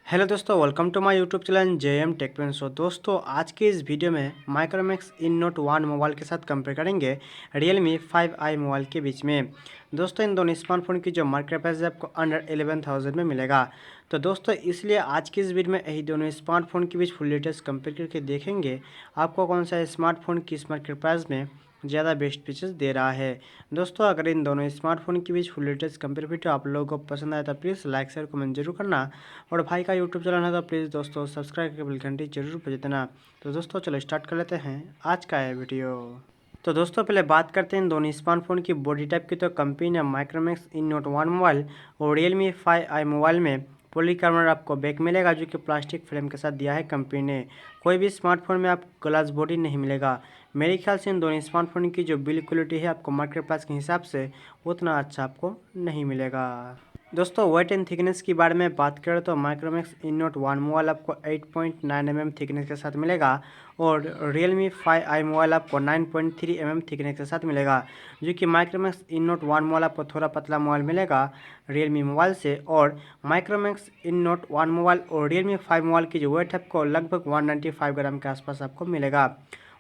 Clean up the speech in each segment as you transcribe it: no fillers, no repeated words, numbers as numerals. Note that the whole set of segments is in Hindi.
हेलो दोस्तों, welcome to my YouTube channel JM tech show. दोस्तों आज के इस वीडियो में माइक्रोमैक्स इन नोट 1 मोबाइल के साथ कंपेयर करेंगे Realme 5i मोबाइल के बीच में। दोस्तों इन दोनों स्मार्टफोन की जो मार्केट प्राइस है आपको अंडर 11,000 में मिलेगा। तो दोस्तों इसलिए आज की इस वीडियो में यही दोनों स्मार्टफोन के बीच फुल डिटेल्स कंपेयर करके देखेंगे आपको कौन सा स्मार्टफोन किस मार्केट प्राइस में ज़्यादा बेस्ट फीचर्स दे रहा है। दोस्तों अगर इन दोनों स्मार्टफोन के बीच फुल डिटेल्स कंपेयर वीडियो आप लोगों को पसंद आए तो प्लीज़ लाइक शेयर कमेंट जरूर करना, और भाई का यूट्यूब चैनल है तो प्लीज़ दोस्तों सब्सक्राइब करके बेल घंटी जरूर बजा देना। तो दोस्तों चलो स्टार्ट कर लेते हैं आज का यह वीडियो। तो दोस्तों पहले बात करते हैं इन दोनों स्मार्टफोन की बॉडी टाइप की। तो कंपनी ने माइक्रोमैक्स इन नोट 1 मोबाइल और Realme 5i मोबाइल में पॉलीकार्बोनेट आपको बैक मिलेगा जो कि प्लास्टिक फ्रेम के साथ दिया है कंपनी ने। कोई भी स्मार्टफोन में आपको ग्लास बॉडी नहीं मिलेगा। मेरे ख्याल से इन दोनों स्मार्टफोन की जो बिल्ड क्वालिटी है आपको मार्केट प्राइस के हिसाब से उतना अच्छा आपको नहीं मिलेगा। दोस्तों वेट एंड थिकनेस की बारे में बात करें तो माइक्रोमैक्स इन नोट 1 मोबाइल आपको 8.9 mm थिकनेस के साथ मिलेगा और Realme 5i मोबाइल आपको 9.3 mm थिकनेस के साथ मिलेगा, जो कि माइक्रोमैक्स इन नोट 1 मोबाइल आपको थोड़ा पतला मोबाइल मिलेगा Realme मोबाइल से। और माइक्रोमैक्स इन नोट 1 मोबाइल और Realme 5 मोबाइल की जो वेट है आपको लगभग 195 ग्राम के आसपास आपको मिलेगा।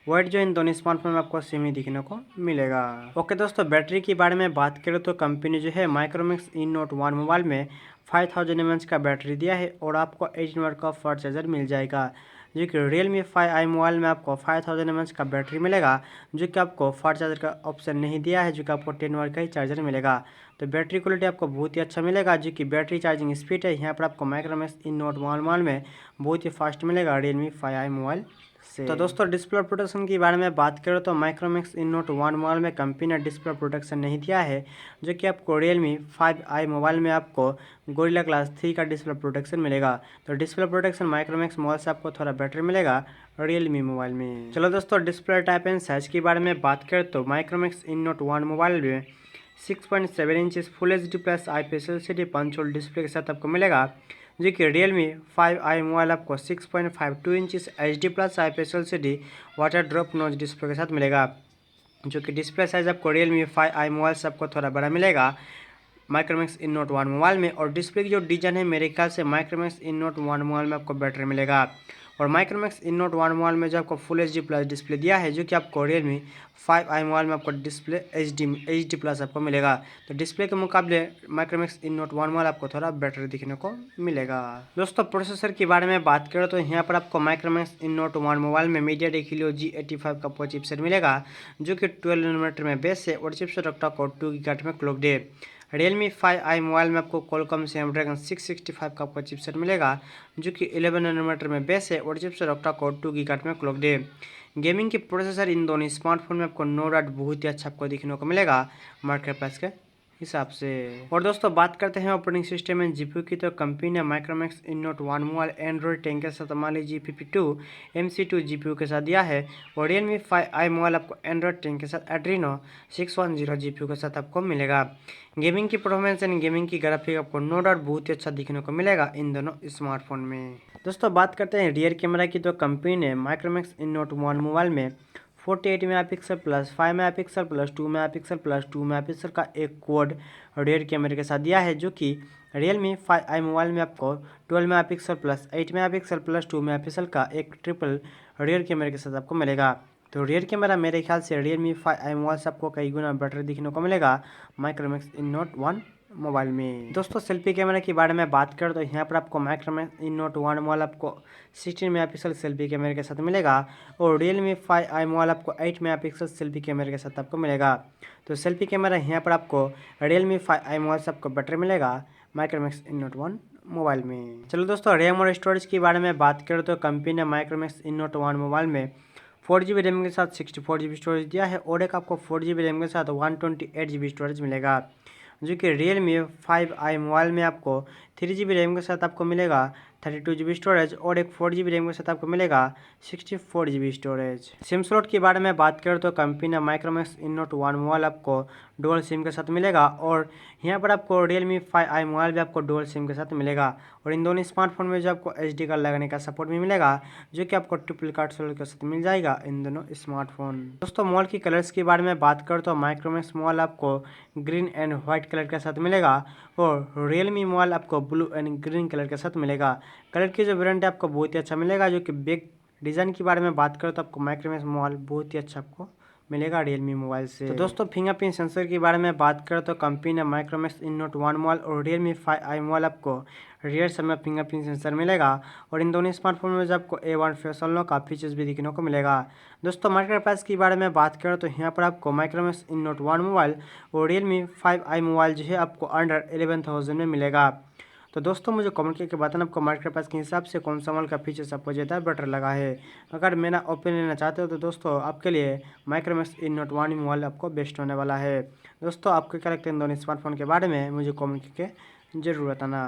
वेट जो इन दोनों स्मार्टफोन में आपको सेम ही दिखने को मिलेगा। ओके दोस्तों बैटरी के बारे में बात करें तो कंपनी जो है माइक्रोमैक्स इन नोट 1 मोबाइल में 5000 mAh का बैटरी दिया है और आपको 18 वाट का फास्ट चार्जर मिल जाएगा, जो कि Realme 5i मोबाइल में आपको 5000 mAh का बैटरी मिलेगा, जो कि आपको फास्ट चार्जर का ऑप्शन नहीं दिया है, जो कि आपको 10 वाट का ही चार्जर मिलेगा। तो बैटरी क्वालिटी आपको बहुत ही अच्छा मिलेगा, जो कि बैटरी चार्जिंग स्पीड है यहाँ पर आपको माइक्रोमैक्स इन नोट 1 मोबाइल में बहुत ही फास्ट मिलेगा Realme 5i मोबाइल से। तो दोस्तों डिस्प्ले प्रोटेक्शन के बारे में बात करें तो माइक्रोमैक्स इन नोट 1 मोबाइल में कंपनी ने डिस्प्ले प्रोटेक्शन नहीं दिया है, जो कि आपको Realme 5i मोबाइल में आपको गोरिल्ला ग्लास 3 का डिस्प्ले प्रोटेक्शन मिलेगा। तो डिस्प्ले प्रोटेक्शन माइक्रोमैक्स मोबाइल से आपको थोड़ा बेटर मिलेगा Realme मोबाइल में। चलो दोस्तों डिस्प्ले टाइप एंड साइज के बारे में बात करें तो माइक्रोमैक्स इन नोट 1 मोबाइल में 6.7 inches full HD plus IPS LCD punch hole display के साथ आपको मिलेगा, जो कि Realme 5i मोबाइल आपको 6.52 inches HD plus IPS LCD water drop notch display के साथ मिलेगा, जो कि डिस्प्ले साइज आपको Realme 5i मोबाइल से आपको थोड़ा बड़ा मिलेगा माइक्रोमैक्स इन नोट 1 मोबाइल में। और डिस्प्ले की जो डिजाइन है मेरे ख्याल से माइक्रोमैक्स इन नोट 1 मोबाइल में आपको बेटर मिलेगा। और माइक्रोमैक्स इन नोट 1 मोबाइल में जो आपको फुल HD प्लस डिस्प्ले दिया है, जो कि आपको Realme 5i मोबाइल में आपको डिस्प्ले HD प्लस आपको मिलेगा। तो डिस्प्ले के मुकाबले माइक्रोमैक्स इन नोट 1 मोबाइल आपको थोड़ा बेटर दिखने को मिलेगा। दोस्तों प्रोसेसर के बारे में बात करें तो यहाँ पर आपको माइक्रोमैक्स इन नोट 1 मोबाइल में MediaTek Helio G85 का चिपसेट मिलेगा, जो कि 12 नैनोमीटर में बेस है और चिपसेट ऑक्टा कोर 2 गीगाहर्ट्ज में क्लॉक्ड है। Realme 5i मोबाइल में आपको Qualcomm स्नैपड्रैगन 665 का आपको चिपसेट मिलेगा, जो कि 11 नैनोमीटर में बेस है और चिपसेट ऑक्टा कोर 2 गीगाहर्ट्ज में क्लॉक्ड है। गेमिंग के प्रोसेसर इन दोनों स्मार्टफोन में आपको नो डाउट बहुत ही अच्छा आपको दिखने को मिलेगा मार्केट प्राइस के हिसाब से। और दोस्तों बात करते हैं ऑपरेटिंग सिस्टम एंड जीपीयू की। तो कंपनी ने Micromax in note 1 mobile Android 10 के साथ Mali G52 MC2 जीपीयू के साथ दिया है और Realme 5i मोबाइल आपको एंड्रॉइड 10 के साथ Adreno 610 जीपीयू के साथ आपको मिलेगा। गेमिंग की परफॉर्मेंस एंड गेमिंग की ग्राफिक आपको नो डाउट बहुत ही अच्छा दिखने को मिलेगा इन दोनों स्मार्टफोन में। दोस्तों बात करते हैं रियर कैमरा की। तो कंपनी ने माइक्रोमैक्स इन नोट 1 मोबाइल में 48 megapixel plus 5 megapixel plus 2 megapixel plus 2 megapixel का एक क्वाड रियर कैमरे के साथ दिया है, जो कि Realme 5i मोबाइल में आपको 12 megapixel plus 8 megapixel plus 2 megapixel का एक ट्रिपल रियर कैमरे के साथ आपको मिलेगा। तो रियर कैमरा मेरे ख्याल से Realme 5i मोबाइल से आपको कई गुना बेटर दिखने को मिलेगा माइक्रोमैक्स इन नोट 1 मोबाइल में। दोस्तों सेल्फी कैमरा के बारे में बात करें तो यहाँ पर आपको माइक्रोमैक्स इन नोट 1 मोबाइल आपको 16 मेगापिक्सल सेल्फी कैमरे के साथ मिलेगा और Realme 5i मोबाइल आपको 8 मेगापिक्सल सेल्फी कैमरे के साथ आपको मिलेगा। तो सेल्फी कैमरा यहाँ पर आपको Realme 5i मोबाइल से आपको बेटर मिलेगा माइक्रोमैक्स इन नोट 1 मोबाइल में। चलो दोस्तों रैम और स्टोरेज के बारे में बात करें तो कंपनी ने माइक्रोमैक्स इन नोट 1 मोबाइल में 4GB रैम के साथ 64GB स्टोरेज दिया है और एक आपको 4GB रैम के साथ 128GB स्टोरेज मिलेगा, जो कि Realme 5i मोबाइल में आपको 3GB रैम के साथ आपको मिलेगा 32GB स्टोरेज और एक 4GB रैम के साथ आपको मिलेगा 64GB स्टोरेज। सिम स्लॉट के बारे में बात करें तो कंपनी ने माइक्रोमैक्स इन नोट 1 मोबाइल आपको डुअल सिम के साथ मिलेगा और यहाँ पर आपको Realme 5i मोबाइल भी आपको डुअल सिम के साथ मिलेगा। और इन दोनों स्मार्टफोन में जो आपको SD कार्ड लगाने का सपोर्ट भी मिलेगा, जो कि आपको ट्रिपल कार्ड सोल्डर के साथ मिल जाएगा इन दोनों स्मार्टफोन। दोस्तों मोबाइल की कलर्स के बारे में बात करें तो माइक्रोमैक्स मोबाइल आपको ग्रीन एंड व्हाइट कलर के साथ मिलेगा और Realme मोबाइल आपको ब्लू एंड ग्रीन कलर के साथ मिलेगा। कलर की जो वेरिएंट है आपको बहुत ही अच्छा मिलेगा। जो कि बैक डिज़ाइन के बारे में बात करो तो आपको माइक्रोमैक्स मोबाइल बहुत ही अच्छा आपको मिलेगा रियलमी मोबाइल से। तो दोस्तों फिंगरप्रिंट सेंसर के बारे में बात करें तो कंपनी ने माइक्रोमैक्स इन नोट 1 मोबाइल और रियलमी 5i मोबाइल आपको रियर साइड में फिंगरप्रिंट सेंसर मिलेगा और इन दोनों स्मार्टफोन में जो आपको A1 फेस अनलॉक का फीचर्स भी देखने को मिलेगा। दोस्तों मार्केट प्राइस के बारे में बात करें तो यहाँ पर आपको माइक्रोमैक्स इन नोट 1 मोबाइल और रियलमी 5i मोबाइल जो है आपको अंडर 11,000 में मिलेगा। तो दोस्तों मुझे कमेंट करके बताना आपको मार्केट प्राइस के हिसाब से कौन सा मोबाइल का फीचर्स आपको ज़्यादा बेटर लगा है। अगर मेरा ओपिनियन लेना चाहते हो तो दोस्तों आपके लिए माइक्रोमैक्स इन नोट 1 मोबाइल आपको बेस्ट होने वाला है। दोस्तों आपको क्या लगता है इन दोनों स्मार्टफोन के बारे में मुझे कमेंट करके ज़रूर बताना।